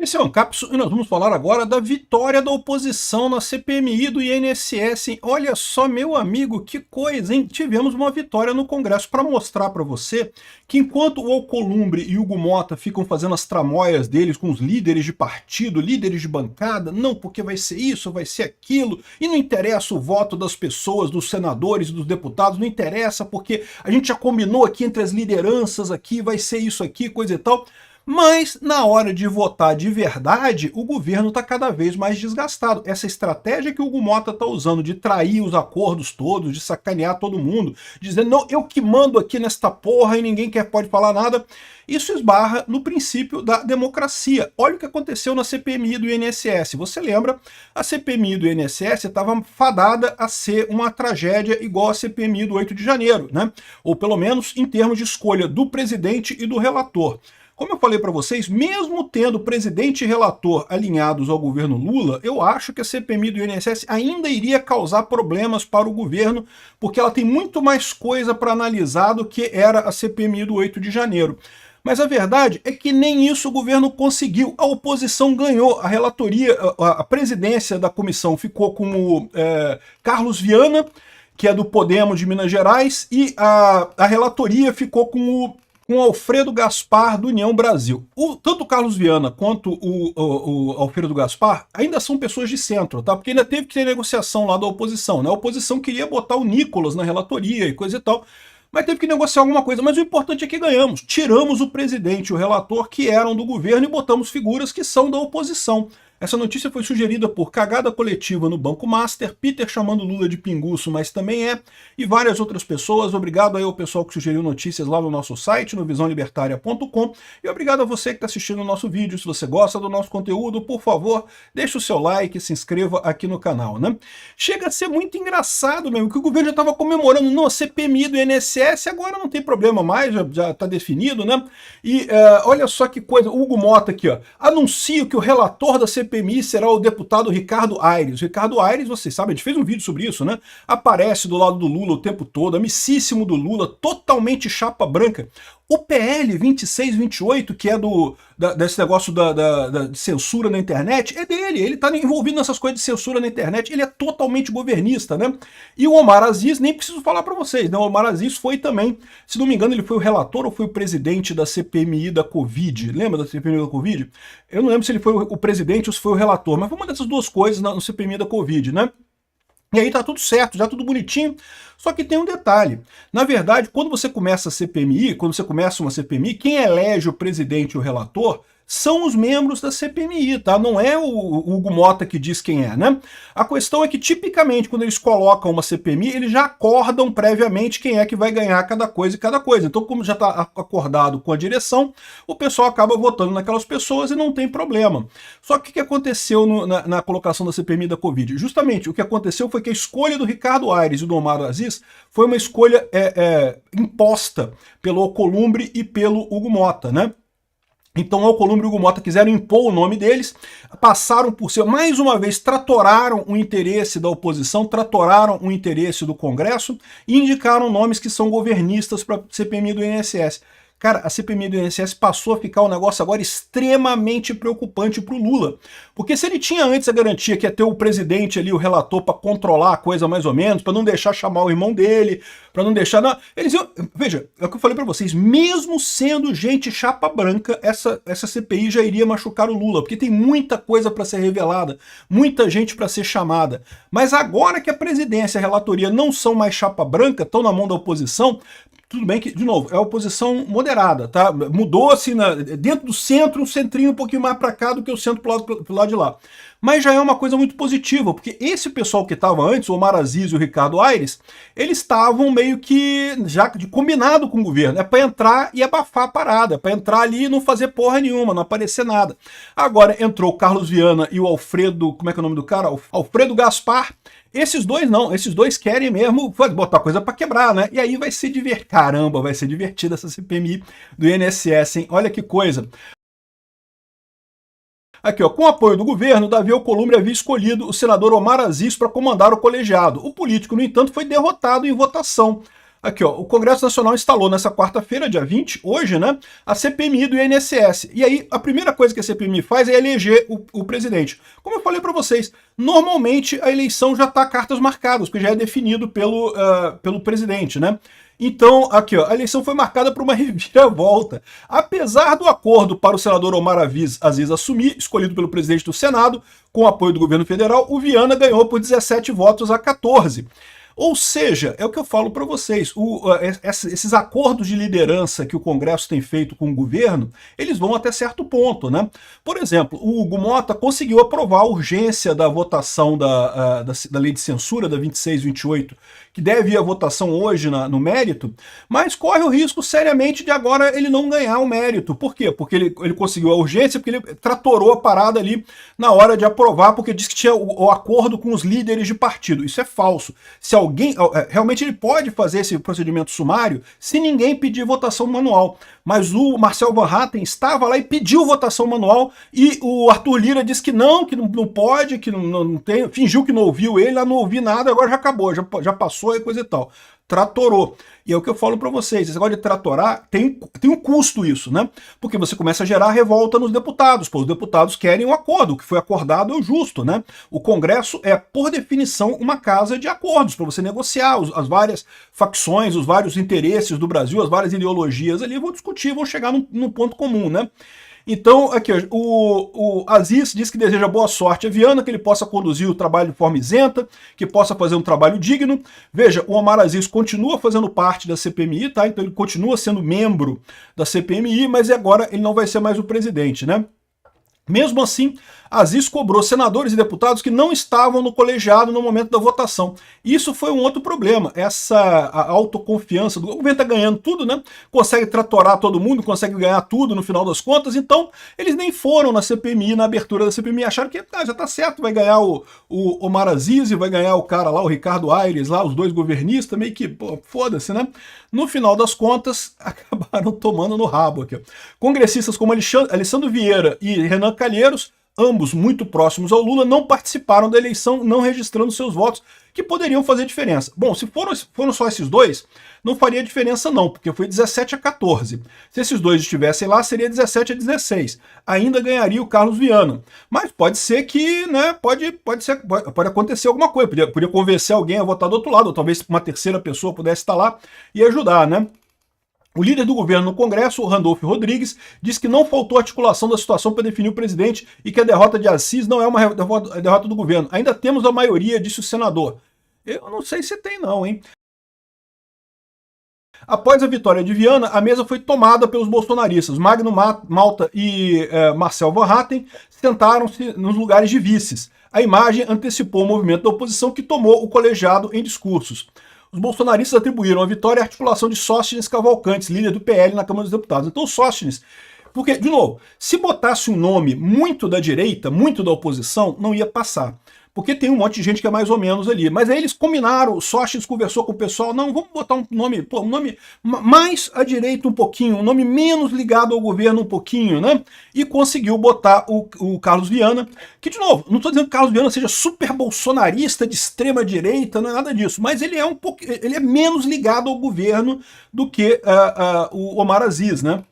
Esse é o Ancapsu e nós vamos falar agora da vitória da oposição na CPMI do INSS. Hein? Olha só, meu amigo, que coisa, hein? Tivemos uma vitória no Congresso para mostrar para você que enquanto o Alcolumbre e o Hugo Mota ficam fazendo as tramóias deles com os líderes de partido, líderes de bancada, não, porque vai ser isso, vai ser aquilo, e não interessa o voto das pessoas, dos senadores, dos deputados, não interessa porque a gente já combinou aqui entre as lideranças aqui, vai ser isso aqui, coisa e tal. Mas, na hora de votar de verdade, o governo está cada vez mais desgastado. Essa estratégia que o Hugo Mota está usando de trair os acordos todos, de sacanear todo mundo, dizendo, não, eu que mando aqui nesta porra e ninguém pode falar nada, isso esbarra no princípio da democracia. Olha o que aconteceu na CPMI do INSS. Você lembra? A CPMI do INSS estava fadada a ser uma tragédia igual a CPMI do 8 de janeiro, né? Ou pelo menos em termos de escolha do presidente e do relator. Como eu falei para vocês, mesmo tendo presidente e relator alinhados ao governo Lula, eu acho que a CPMI do INSS ainda iria causar problemas para o governo, porque ela tem muito mais coisa para analisar do que era a CPMI do 8 de janeiro. Mas a verdade é que nem isso o governo conseguiu. A oposição ganhou. A relatoria, a presidência da comissão ficou com o Carlos Viana, que é do Podemos de Minas Gerais, e a relatoria ficou com o Alfredo Gaspar do União Brasil. Tanto o Carlos Viana quanto o Alfredo Gaspar ainda são pessoas de centro, tá? Porque ainda teve que ter negociação lá da oposição, né? A oposição queria botar o Nicolas na relatoria e coisa e tal, mas teve que negociar alguma coisa. Mas o importante é que ganhamos. Tiramos o presidente e o relator, que eram do governo, e botamos figuras que são da oposição. Essa notícia foi sugerida por Cagada Coletiva no Banco Master, Peter chamando Lula de pinguço, mas também e várias outras pessoas. Obrigado aí ao pessoal que sugeriu notícias lá no nosso site, no visãolibertaria.com, e obrigado a você que está assistindo o nosso vídeo. Se você gosta do nosso conteúdo, por favor, deixe o seu like, se inscreva aqui no canal, né? Chega a ser muito engraçado mesmo, que o governo já estava comemorando, não, a CPMI do INSS, agora não tem problema mais, já está definido, né? E olha só que coisa, o Hugo Mota aqui, ó, anuncia que o relator da CPMI será o deputado Ricardo Aires. Ricardo Aires, vocês sabem, a gente fez um vídeo sobre isso, né? Aparece do lado do Lula o tempo todo, amicíssimo do Lula, totalmente chapa branca. O PL 2628, que é desse negócio de censura na internet, é dele. Ele está envolvido nessas coisas de censura na internet. Ele é totalmente governista, né? E o Omar Aziz, nem preciso falar para vocês, né? O Omar Aziz foi também, se não me engano, ele foi o relator ou foi o presidente da CPMI da Covid. Lembra da CPMI da Covid? Eu não lembro se ele foi o presidente ou se foi o relator, mas foi uma dessas duas coisas no CPMI da Covid, né? E aí tá tudo certo, já tudo bonitinho, só que tem um detalhe. Na verdade, quando você começa a CPMI, quando você começa uma CPMI, quem elege o presidente e o relator são os membros da CPMI, tá? Não é o Hugo Mota que diz quem é, né? A questão é que, tipicamente, quando eles colocam uma CPMI, eles já acordam previamente quem é que vai ganhar cada coisa e cada coisa. Então, como já está acordado com a direção, o pessoal acaba votando naquelas pessoas e não tem problema. Só que o que aconteceu na colocação da CPMI da Covid? Justamente, o que aconteceu foi que a escolha do Ricardo Aires e do Omar Aziz foi uma escolha imposta pelo Alcolumbre e pelo Hugo Mota, né? Então, Alcolumbre e Hugo Mota quiseram impor o nome deles, passaram por ser, mais uma vez, tratoraram o interesse da oposição, tratoraram o interesse do Congresso e indicaram nomes que são governistas para a CPMI do INSS. Cara, a CPMI do INSS passou a ficar um negócio agora extremamente preocupante para o Lula. Porque se ele tinha antes a garantia que ia ter o presidente ali, o relator, para controlar a coisa mais ou menos, para não deixar chamar o irmão dele, para não deixar... Não, eles iam... Veja, é o que eu falei para vocês, mesmo sendo gente chapa branca, essa CPI já iria machucar o Lula, porque tem muita coisa para ser revelada, muita gente para ser chamada. Mas agora que a presidência e a relatoria não são mais chapa branca, estão na mão da oposição, tudo bem que, de novo, é a oposição moderada, tá? Mudou assim, dentro do centro, um centrinho um pouquinho mais para cá do que o centro pro lado de lá. Mas já é uma coisa muito positiva, porque esse pessoal que estava antes, o Omar Aziz e o Ricardo Aires, eles estavam meio que já de combinado com o governo. É para entrar e abafar a parada, é para entrar ali e não fazer porra nenhuma, não aparecer nada. Agora entrou o Carlos Viana e o Alfredo, como é que é o nome do cara? Alfredo Gaspar. Esses dois não, esses dois querem mesmo botar coisa para quebrar, né? E aí vai ser divertido. Caramba, vai ser divertida essa CPMI do INSS, hein? Olha que coisa. Aqui, ó, com o apoio do governo, Davi Alcolumbre havia escolhido o senador Omar Aziz para comandar o colegiado. O político, no entanto, foi derrotado em votação. Aqui, ó, o Congresso Nacional instalou nessa quarta-feira, dia 20, hoje, né, a CPMI do INSS. E aí, a primeira coisa que a CPMI faz é eleger o presidente. Como eu falei para vocês, normalmente a eleição já está cartas marcadas, porque já é definido pelo presidente, né? Então, aqui, ó, a eleição foi marcada por uma reviravolta. Apesar do acordo para o senador Omar Aziz assumir, escolhido pelo presidente do Senado, com apoio do governo federal, o Viana ganhou por 17 votos a 14. Ou seja, é o que eu falo para vocês, esses acordos de liderança que o Congresso tem feito com o governo, eles vão até certo ponto, né? Por exemplo, o Hugo Mota conseguiu aprovar a urgência da votação da lei de censura, da 2628, que deve ir à votação hoje no mérito, mas corre o risco seriamente de agora ele não ganhar o mérito. Por quê? Porque ele conseguiu a urgência, porque ele tratorou a parada ali na hora de aprovar, porque disse que tinha o acordo com os líderes de partido. Isso é falso. Se alguém, realmente ele pode fazer esse procedimento sumário se ninguém pedir votação manual. Mas o Marcel Van Hatten estava lá e pediu votação manual e o Arthur Lira disse que não pode, que não tem, fingiu que não ouviu ele, não ouvi nada, agora já acabou, já passou e coisa e tal. Tratorou. E é o que eu falo para vocês, esse negócio de tratorar tem um custo isso, né? Porque você começa a gerar revolta nos deputados, os deputados querem um acordo, o que foi acordado é o justo, né? O Congresso é, por definição, uma casa de acordos, para você negociar as várias facções, os vários interesses do Brasil, as várias ideologias ali, vão discutir, vão chegar num ponto comum, né? Então, aqui, o Aziz diz que deseja boa sorte a Viana, que ele possa conduzir o trabalho de forma isenta, que possa fazer um trabalho digno. Veja, o Omar Aziz continua fazendo parte da CPMI, tá? Então ele continua sendo membro da CPMI, mas agora ele não vai ser mais o presidente, né? Mesmo assim, Aziz cobrou senadores e deputados que não estavam no colegiado no momento da votação. Isso foi um outro problema, a autoconfiança do governo está ganhando tudo, né? Consegue tratorar todo mundo, consegue ganhar tudo no final das contas, então eles nem foram na CPMI, na abertura da CPMI, acharam que já está certo, vai ganhar o Omar Aziz e vai ganhar o cara lá, o Ricardo Aires lá, os dois governistas, meio que, foda-se, né? No final das contas, acabaram tomando no rabo aqui. Congressistas como Alessandro Vieira e Renan Calheiros, ambos muito próximos ao Lula, não participaram da eleição, não registrando seus votos, que poderiam fazer diferença. Bom, se foram só esses dois, não faria diferença não, porque foi 17 a 14. Se esses dois estivessem lá, seria 17 a 16. Ainda ganharia o Carlos Viana. Mas pode ser que, né, pode acontecer alguma coisa, podia convencer alguém a votar do outro lado, ou talvez uma terceira pessoa pudesse estar lá e ajudar, né? O líder do governo no Congresso, Randolfo Rodrigues, disse que não faltou articulação da situação para definir o presidente e que a derrota de Assis não é uma derrota do governo. Ainda temos a maioria, disse o senador. Eu não sei se tem não, hein? Após a vitória de Viana, a mesa foi tomada pelos bolsonaristas. Magno Malta e Marcel Van Hatten sentaram-se nos lugares de vices. A imagem antecipou o movimento da oposição que tomou o colegiado em discursos. Os bolsonaristas atribuíram a vitória à articulação de Sóstenes Cavalcantes, líder do PL na Câmara dos Deputados. Então, Sóstenes, porque, de novo, se botasse um nome muito da direita, muito da oposição, não ia passar. Porque tem um monte de gente que é mais ou menos ali. Mas aí eles combinaram, o Sóstenes conversou com o pessoal, não, vamos botar um nome mais à direita um pouquinho, um nome menos ligado ao governo um pouquinho, né? E conseguiu botar o Carlos Viana, que, de novo, não estou dizendo que o Carlos Viana seja super bolsonarista de extrema direita, não é nada disso, mas ele é ele é menos ligado ao governo do que o Omar Aziz, né?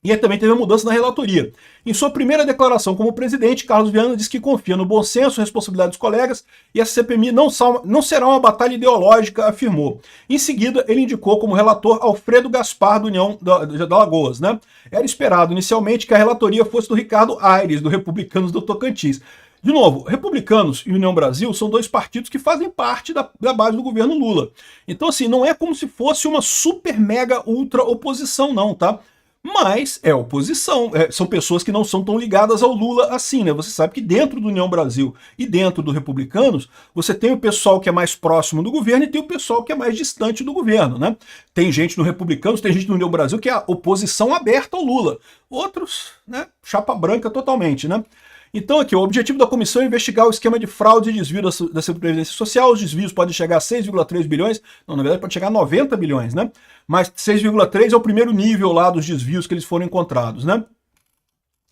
E aí também teve a mudança na relatoria. Em sua primeira declaração como presidente, Carlos Viana disse que confia no bom senso e responsabilidade dos colegas e a CPMI não será uma batalha ideológica, afirmou. Em seguida, ele indicou como relator Alfredo Gaspar, do União da Lagoas, né? Era esperado inicialmente que a relatoria fosse do Ricardo Aires, do Republicanos do Tocantins. De novo, Republicanos e União Brasil são dois partidos que fazem parte da base do governo Lula. Então, assim, não é como se fosse uma super mega ultra oposição, não, tá? Mas é oposição, são pessoas que não são tão ligadas ao Lula assim, né? Você sabe que dentro do União Brasil e dentro do Republicanos, você tem o pessoal que é mais próximo do governo e tem o pessoal que é mais distante do governo, né? Tem gente no Republicanos, tem gente no União Brasil que é a oposição aberta ao Lula. Outros, né, chapa branca totalmente, né? Então aqui, o objetivo da comissão é investigar o esquema de fraude e desvio da Previdência Social. Os desvios podem chegar a 6,3 bilhões, não, na verdade pode chegar a 90 bilhões, né? Mas 6,3 é o primeiro nível lá dos desvios que eles foram encontrados, né?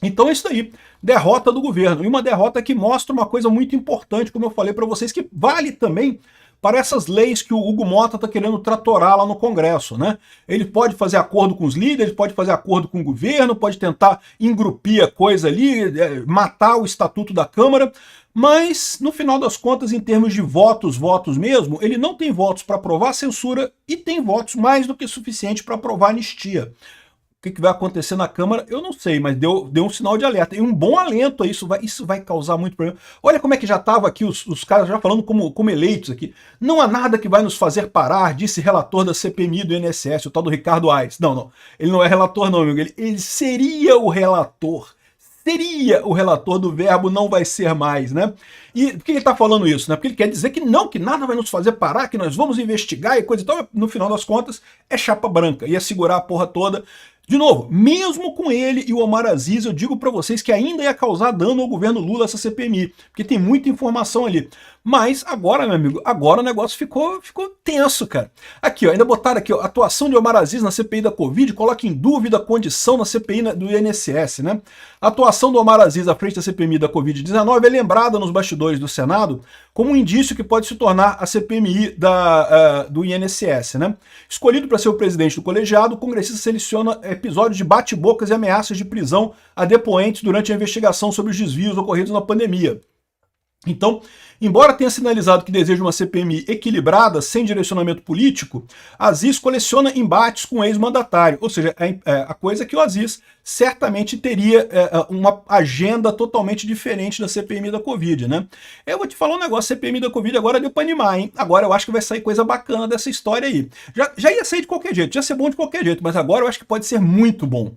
Então é isso aí, derrota do governo. E uma derrota que mostra uma coisa muito importante, como eu falei para vocês, que vale também para essas leis que o Hugo Mota está querendo tratorar lá no Congresso, né? Ele pode fazer acordo com os líderes, pode fazer acordo com o governo, pode tentar engrupir a coisa ali, matar o estatuto da Câmara, mas, no final das contas, em termos de votos mesmo, ele não tem votos para aprovar a censura e tem votos mais do que suficiente para aprovar a anistia. O que vai acontecer na Câmara, eu não sei, mas deu um sinal de alerta. E um bom alento aí, isso vai causar muito problema. Olha como é que já estava aqui os caras já falando como eleitos aqui. Não há nada que vai nos fazer parar, disse relator da CPMI do INSS, o tal do Ricardo Aires. Não, ele não é relator não, amigo. Ele seria o relator. Seria o relator do verbo não vai ser mais, né? E por que ele está falando isso, né? Porque ele quer dizer que nada vai nos fazer parar, que nós vamos investigar e coisa e tal. No final das contas, é chapa branca, ia segurar a porra toda. De novo, mesmo com ele e o Omar Aziz, eu digo para vocês que ainda ia causar dano ao governo Lula essa CPMI, porque tem muita informação ali. Mas agora, meu amigo, agora o negócio ficou tenso, cara. Aqui, ó, ainda botaram aqui, ó, atuação de Omar Aziz na CPI da Covid coloca em dúvida a condição na CPI do INSS, né? A atuação do Omar Aziz à frente da CPMI da Covid-19 é lembrada nos bastidores do Senado como um indício que pode se tornar a CPMI do INSS, né? Escolhido para ser o presidente do colegiado, o congressista seleciona episódios de bate-bocas e ameaças de prisão a depoentes durante a investigação sobre os desvios ocorridos na pandemia. Então, embora tenha sinalizado que deseja uma CPMI equilibrada, sem direcionamento político, Aziz coleciona embates com o ex-mandatário. Ou seja, a coisa é que o Aziz certamente teria uma agenda totalmente diferente da CPMI da Covid, né? Eu vou te falar um negócio, a CPMI da Covid agora deu pra animar, hein? Agora eu acho que vai sair coisa bacana dessa história aí. Já ia sair de qualquer jeito, já ia ser bom de qualquer jeito, mas agora eu acho que pode ser muito bom.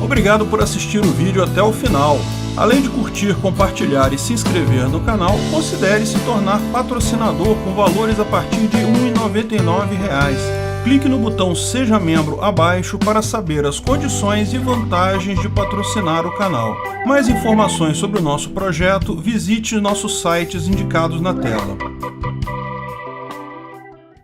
Obrigado por assistir o vídeo até o final. Além de curtir, compartilhar e se inscrever no canal, considere se tornar patrocinador com valores a partir de R$ 1,99. Clique no botão Seja Membro abaixo para saber as condições e vantagens de patrocinar o canal. Mais informações sobre o nosso projeto, visite nossos sites indicados na tela.